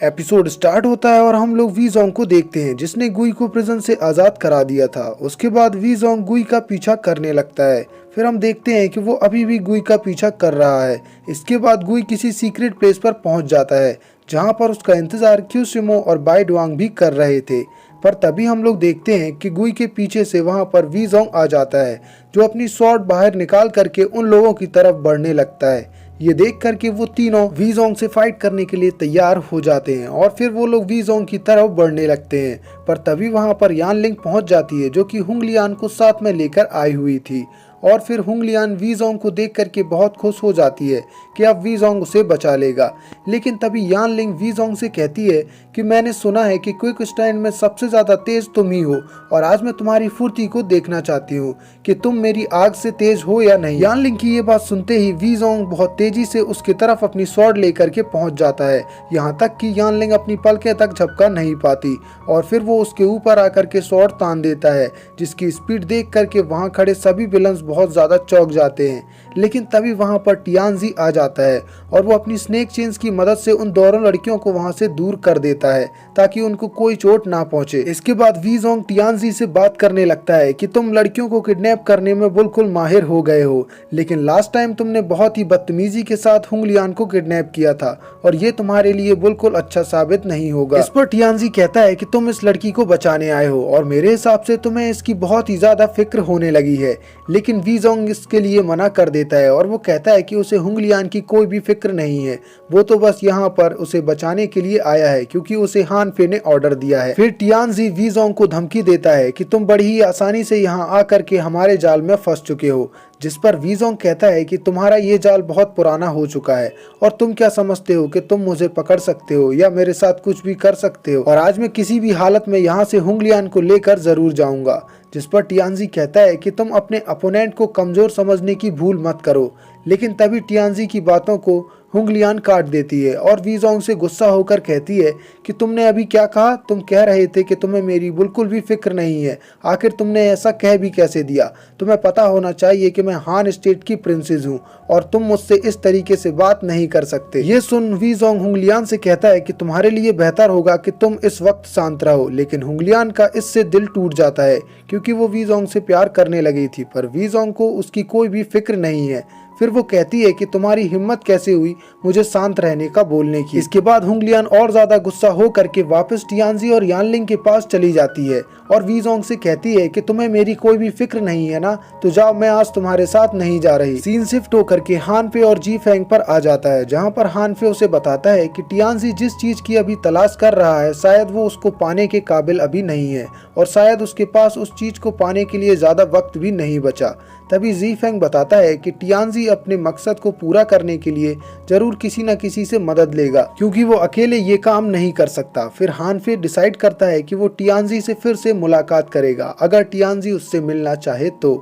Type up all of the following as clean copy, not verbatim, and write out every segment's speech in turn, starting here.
Episode start होता है और हम लोग वी जोंग को देखते हैं जिसने गुई को प्रिजन से आज़ाद करा दिया था। उसके बाद वी जोंग गुई का पीछा करने लगता है। फिर हम देखते हैं कि वो अभी भी गुई का पीछा कर रहा है। इसके बाद गुई किसी सीक्रेट प्लेस पर पहुंच जाता है जहां पर उसका इंतजार क्यूसिमो और बाई डुआंग भी कर रहे थे। पर तभी हम लोग देखते हैं कि गुई के पीछे से वहां पर वी जोंग आ जाता है जो अपनी स्वॉर्ड बाहर निकाल करके उन लोगों की तरफ बढ़ने लगता है। ये देख करके वो तीनों वी जोंग से फाइट करने के लिए तैयार हो जाते हैं और फिर वो लोग वी जोंग की तरफ बढ़ने लगते हैं। पर तभी वहां पर यान लिंग पहुंच जाती है जो कि हुंगलियान को साथ में लेकर आई हुई थी। और फिर हुंगलियान वी जोंग को देख करके बहुत खुश हो जाती है कि अब वी जोंग उसे बचा लेगा। लेकिन तभी यान लिंग वी जोंग से कहती है कि मैंने सुना है कि क्विक स्टैंड में सबसे ज़्यादा तेज तुम ही हो और आज मैं तुम्हारी फुर्ती को देखना चाहती हूँ कि तुम मेरी आग से तेज हो या नहीं। यान लिंग की ये बात सुनते ही वी जोंग बहुत तेजी से उसकी तरफ अपनी स्वॉर्ड लेकर के पहुंच जाता है, यहाँ तक कि यान लिंग अपनी पलकें तक झपका नहीं पाती और फिर वो उसके ऊपर आकर के स्वॉर्ड तान देता है जिसकी स्पीड देख करके वहाँ खड़े सभी विलन्स बहुत ज़्यादा चौंक जाते हैं। लेकिन तभी वहाँ पर टियानजी आ जाता है और वो अपनी स्नेक चेन्स की मदद से उन दोनों लड़कियों को वहाँ से दूर कर देता है ताकि उनको कोई चोट ना पहुँचे। इसके बाद वी जोंग टियानजी से बात करने लगता है कि तुम लड़कियों को किडनैप करने में बिल्कुल माहिर हो गए हो, लेकिन लास्ट टाइम तुमने बहुत ही बदतमीजी के साथ हुंगलियान को किडनैप किया था और ये तुम्हारे लिए बिल्कुल अच्छा साबित नहीं होगा। इस पर टियानजी कहता है कि तुम इस लड़की को बचाने आए हो और मेरे हिसाब से तुम्हें इसकी बहुत ही ज्यादा फिक्र होने लगी है। लेकिन वी जोंग इसके लिए मना कर देता है और वो कहता है कि उसे हुंगलियान की कोई भी फिक्र नहीं है, वो तो बस यहाँ पर उसे बचाने के लिए आया है क्योंकि उसे हान फे ने ऑर्डर दिया है। फिर टियानजी वी जोंग को धमकी देता है कि तुम बड़ी ही आसानी से यहाँ आकर के हमारे जाल में फंस चुके हो, जिस पर वी जोंग कहता है कि तुम्हारा ये जाल बहुत पुराना हो चुका है और तुम क्या समझते हो कि तुम मुझे पकड़ सकते हो या मेरे साथ कुछ भी कर सकते हो, और आज मैं किसी भी हालत में यहाँ से हुंगलियान को लेकर जरूर जाऊंगा। जिस पर टियानजी कहता है कि तुम अपने अपोनेंट को कमजोर समझने की भूल मत करो। लेकिन तभी टियानजी की बातों को हुंगलियान काट देती है और वी जोंग से गुस्सा होकर कहती है कि तुमने अभी क्या कहा? तुम कह रहे थे कि तुम्हें मेरी बिल्कुल भी फिक्र नहीं है, आखिर तुमने ऐसा कह भी कैसे दिया? तुम्हें पता होना चाहिए कि मैं हान स्टेट की प्रिंसेस हूँ और तुम मुझसे इस तरीके से बात नहीं कर सकते। ये सुन वी जोंग हुंगलियान से कहता है कि तुम्हारे लिए बेहतर होगा कि तुम इस वक्त शांत रहो। लेकिन हुंगलियान का इससे दिल टूट जाता है क्योंकि वो वी जोंग से प्यार करने लगी थी, पर वी जोंग को उसकी कोई भी फिक्र नहीं है। फिर वो कहती है कि तुम्हारी हिम्मत कैसे हुई मुझे शांत रहने का बोलने की। इसके बाद हुंगलियान और ज्यादा गुस्सा हो करके वापस टियानजी और यानलिंग के पास चली जाती है और वी जोंग से कहती है कि तुम्हें मेरी कोई भी फिक्र नहीं है ना, तो जाओ, मैं आज तुम्हारे साथ नहीं जा रही। सीन शिफ्ट होकर के हान फे और जी फेंग पर आ जाता है जहाँ पर हान फे उसे बताता है कि टियानजी जिस चीज की अभी तलाश कर रहा है शायद वो उसको पाने के काबिल अभी नहीं है और शायद उसके पास उस चीज को पाने के लिए ज्यादा वक्त भी नहीं बचा। तभी जी फेंग बताता है कि टियानजी अपने मकसद को पूरा करने के लिए जरूर किसी न किसी से मदद लेगा क्योंकि वो अकेले ये काम नहीं कर सकता। फिर हान फे डिसाइड करता है कि वो टियानजी से फिर से मुलाकात करेगा अगर टियानजी उससे मिलना चाहे तो।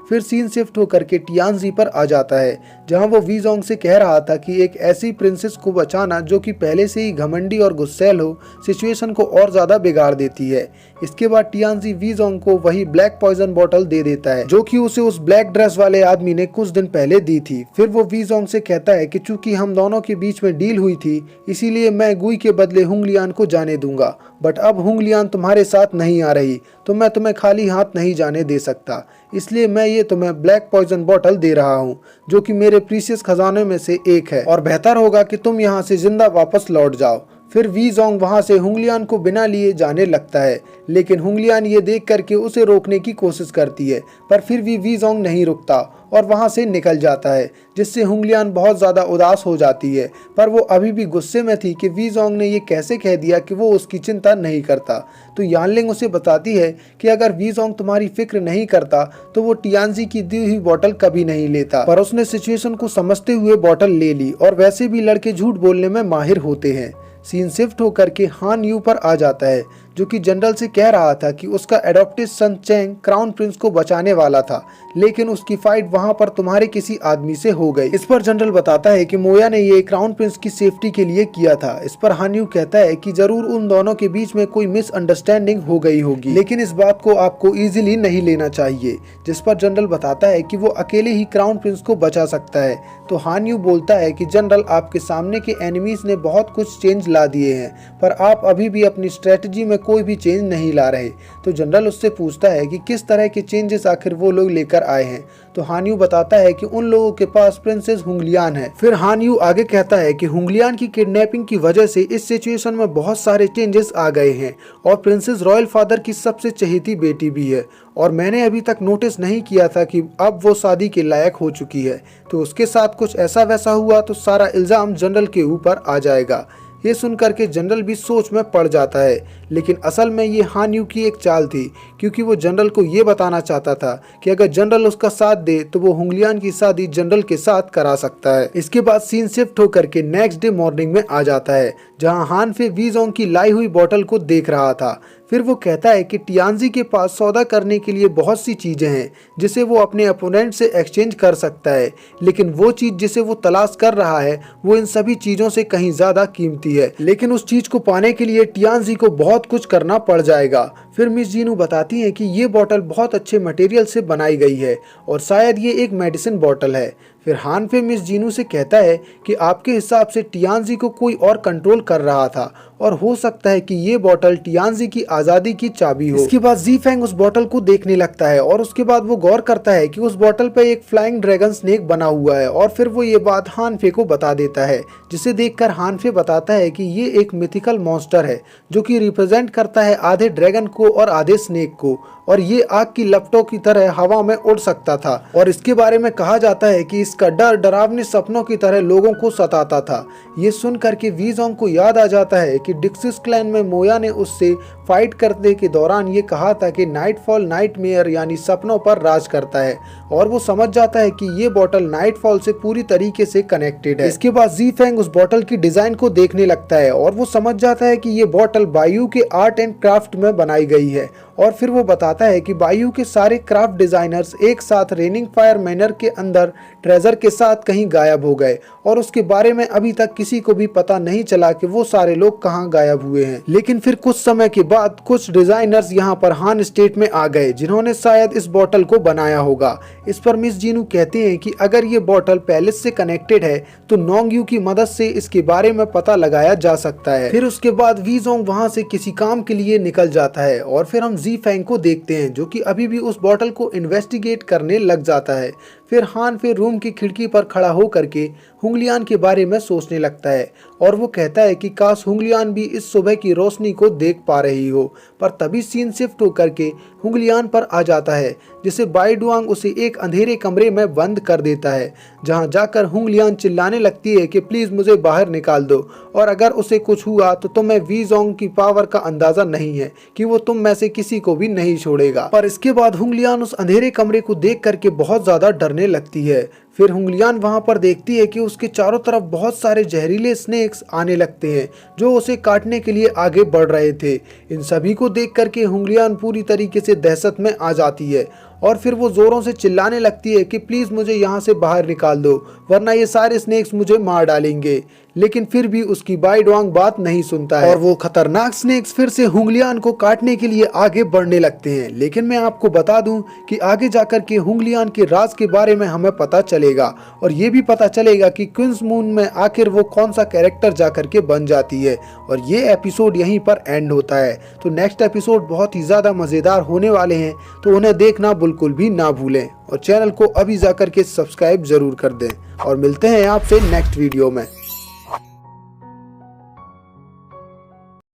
फिर सीन शिफ्ट होकर के टियानजी पर आ जाता है जहां वो वी जोंग से कह रहा था कि एक ऐसी प्रिंसेस को बचाना जो कि पहले से ही घमंडी और गुस्सैल हो सिचुएशन को और ज्यादा बिगाड़ देती है। इसके बाद टियानजी वी जोंग को वही ब्लैक पॉइजन बॉटल दे देता है जो कि उसे उस ब्लैक ड्रेस वाले आदमी ने कुछ दिन पहले दी थी। फिर वो वी जोंग से कहता है कि चूंकि हम दोनों के बीच में डील हुई थी इसीलिए मैं गुई के बदले हुंगलियान को जाने दूंगा, बट अब हुंगलियान तुम्हारे साथ नहीं आ रही तो मैं तुम्हें खाली हाथ नहीं जाने दे सकता, इसलिए मैं ये तुम्हें ब्लैक पॉइजन बॉटल दे रहा हूँ जो कि मेरे प्रीशियस खजाने में से एक है और बेहतर होगा कि तुम यहाँ से जिंदा वापस लौट जाओ। फिर वी जोंग वहां से हुंगलियान को बिना लिए जाने लगता है, लेकिन हुंगलियान ये देख करके उसे रोकने की कोशिश करती है पर फिर भी वी जोंग नहीं रुकता और वहां से निकल जाता है जिससे हुंगलियान बहुत ज़्यादा उदास हो जाती है। पर वो अभी भी गुस्से में थी कि वी जोंग ने ये कैसे कह दिया कि वो उसकी चिंता नहीं करता। तो यानलिंग उसे बताती है कि अगर वी जोंग तुम्हारी फिक्र नहीं करता तो वो टियानजी की दी हुई बोतल कभी नहीं लेता, पर उसने सिचुएशन को समझते हुए बोतल ले ली और वैसे भी लड़के झूठ बोलने में माहिर होते हैं। सीन शिफ्ट होकर के हान यू पर आ जाता है जो कि जनरल से कह रहा था कि उसका एडॉप्टेड सन चैंग क्राउन प्रिंस को बचाने वाला था, लेकिन उसकी फाइट वहां पर तुम्हारे किसी आदमी से हो गई। इस पर जनरल बताता है कि मोया ने ये क्राउन प्रिंस की सेफ्टी के लिए किया था। इस पर हान यू कहता है कि जरूर उन दोनों के बीच में कोई मिसअंडरस्टैंडिंग हो गई होगी, लेकिन इस बात को आपको इजीली नहीं लेना चाहिए। जिस पर जनरल बताता है कि वो अकेले ही क्राउन प्रिंस को बचा सकता है। तो हान यू बोलता है कि जनरल, आपके सामने के एनिमीज ने बहुत कुछ चेंज ला दिए हैं, पर आप अभी भी अपनी स्ट्रेटजी में कोई भी चेंज नहीं ला रहे। तो जनरल उससे पूछता है कि किस तरह के चेंजेस आखिर वो लोग लेकर आए हैं। तो हान यू बताता है कि उन लोगों के पास प्रिंसेस हुंगलियान है। फिर हान यू आगे कहता है कि हुंगलियान की किडनैपिंग की वजह से इस सिचुएशन में बहुत सारे चेंजेस आ गए हैं और प्रिंसेस रॉयल फादर की सबसे चहेती बेटी भी है, और मैंने अभी तक नोटिस नहीं किया था कि अब वो शादी के लायक हो चुकी है। तो उसके साथ कुछ ऐसा वैसा हुआ तो सारा इल्जाम जनरल के ऊपर आ जाएगा। ये सुनकर के जनरल भी सोच में पड़ जाता है, लेकिन असल में ये हान यू की एक चाल थी, क्योंकि वो जनरल को ये बताना चाहता था कि अगर जनरल उसका साथ दे तो वो हुंगलियान की शादी जनरल के साथ करा सकता है। इसके बाद सीन शिफ्ट होकर के नेक्स्ट डे मॉर्निंग में आ जाता है, जहां हान फे वीजोंग की लाई हुई बोतल को देख रहा था। फिर वो कहता है कि टियानजी के पास सौदा करने के लिए बहुत सी चीजें हैं जिसे वो अपने अपोनेंट से एक्सचेंज कर सकता है, लेकिन वो चीज जिसे वो तलाश कर रहा है वो इन सभी चीजों से कहीं ज्यादा कीमती है, लेकिन उस चीज को पाने के लिए टियानजी को बहुत कुछ करना पड़ जाएगा। फिर मिस जीनू बताती है कि ये बोतल बहुत अच्छे मटेरियल से बनाई गई है और शायद ये एक मेडिसिन बोतल है। फिर हान फे मिस जीनू से कहता है कि आपके हिसाब से टियानजी को कोई और कंट्रोल कर रहा था और हो सकता है कि ये बोतल टियानजी की आज़ादी की चाबी हो। इसके बाद जी फेंग उस बोतल को देखने लगता है और उसके बाद वो गौर करता है कि उस बोतल पे एक फ्लाइंग ड्रैगन स्नेक बना हुआ है, और फिर वो ये बात हान फे को बता देता है, जिसे देखकर हान फे बताता है कि ये एक मिथिकल मॉन्स्टर है जो कि रिप्रेजेंट करता है आधे ड्रैगन को और आधे स्नेक को, और ये आग की लपटों की तरह हवा में उड़ सकता था। और इसके बारे में कहा जाता है कि इसका डर डरावने सपनों की तरह लोगों को सताता था। ये सुनकर के वीजोंग को याद आ जाता है कि डिक्सिस क्लैन में मोया ने उससे फाइट करने के दौरान ये कहा था कि नाइटफॉल नाइटमेयर यानी सपनों पर राज करता है, और वो समझ जाता है कि ये बोतल नाइटफॉल से पूरी तरीके से कनेक्टेड है। इसके बाद जी फेंग उस बोतल की डिजाइन को देखने लगता है और वो समझ जाता है कि ये बोतल बायू के आर्ट एंड क्राफ्ट में बनाई गई है, और फिर वो बताता है कि बायू के सारे क्राफ्ट डिजाइनर्स एक साथ रेनिंग फायर मैनर के अंदर ट्रेजर के साथ कहीं गायब हो गए, और उसके बारे में अभी तक किसी को भी पता नहीं चला कि वो सारे लोग कहाँ गायब हुए हैं। लेकिन फिर कुछ समय के बाद कुछ डिजाइनर्स यहाँ पर हान स्टेट में आ गए जिन्होंने शायद इस बोतल को बनाया होगा। इस पर मिस जीनू कहते हैं कि अगर ये बोतल पैलेस से कनेक्टेड है तो नोंग यू की मदद से इसके बारे में पता लगाया जा सकता है। फिर उसके बाद वीजोंग वहां से किसी काम के लिए निकल जाता है, और फिर हम जी फेंग को देखते हैं जो कि अभी भी उस बोतल को इन्वेस्टिगेट करने लग जाता है। फिर हान फे रूम की खिड़की पर खड़ा होकर के हुंगलियान के बारे में सोचने लगता है, और वो कहता है कि काश हुंगलियान भी इस सुबह की रोशनी को देख पा रही हो। पर तभी सीन शिफ्ट होकर के हुंगलियान पर आ जाता है, जिसे बाईडुआंग उसे एक अंधेरे कमरे में बंद कर देता है, जहां जाकर हुंगलियान चिल्लाने लगती है कि प्लीज मुझे बाहर निकाल दो, और अगर उसे कुछ हुआ तो तुम्हें वीजोंग की पावर का अंदाजा नहीं है कि वो तुम में से किसी को भी नहीं छोड़ेगा। पर इसके बाद हुंगलियान उस अंधेरे कमरे को देख करके बहुत ज्यादा डरने लगती है। फिर हुंगलियान वहां पर देखती है कि उसके चारों तरफ बहुत सारे जहरीले स्नेक्स आने लगते हैं जो उसे काटने के लिए आगे बढ़ रहे थे। इन सभी को देख करके हुंगलियान पूरी तरीके से दहशत में आ जाती है, और फिर वो जोरों से चिल्लाने लगती है कि प्लीज मुझे यहाँ से बाहर निकाल दो, वरना ये सारे स्नेक्स मुझे मार डालेंगे। लेकिन फिर भी उसकी बाईडुआंग बात नहीं सुनता है, और वो खतरनाक स्नेक्स फिर से हुंगलियान को काटने के लिए आगे बढ़ने लगते हैं। लेकिन मैं आपको बता दूं कि आगे जाकर के हुंगलियान के राज के बारे में हमें पता चलेगा, और ये भी पता चलेगा कि क्वींस मून में आखिर वो कौन सा कैरेक्टर जाकर के बन जाती है। और ये एपिसोड यहीं पर एंड होता है। तो नेक्स्ट एपिसोड बहुत ही ज्यादा मजेदार होने वाले हैं, तो उन्हें देखना बिल्कुल भी ना भूलें, और चैनल को अभी जाकर के सब्सक्राइब जरूर कर दें, और मिलते हैं आपसे नेक्स्ट वीडियो में।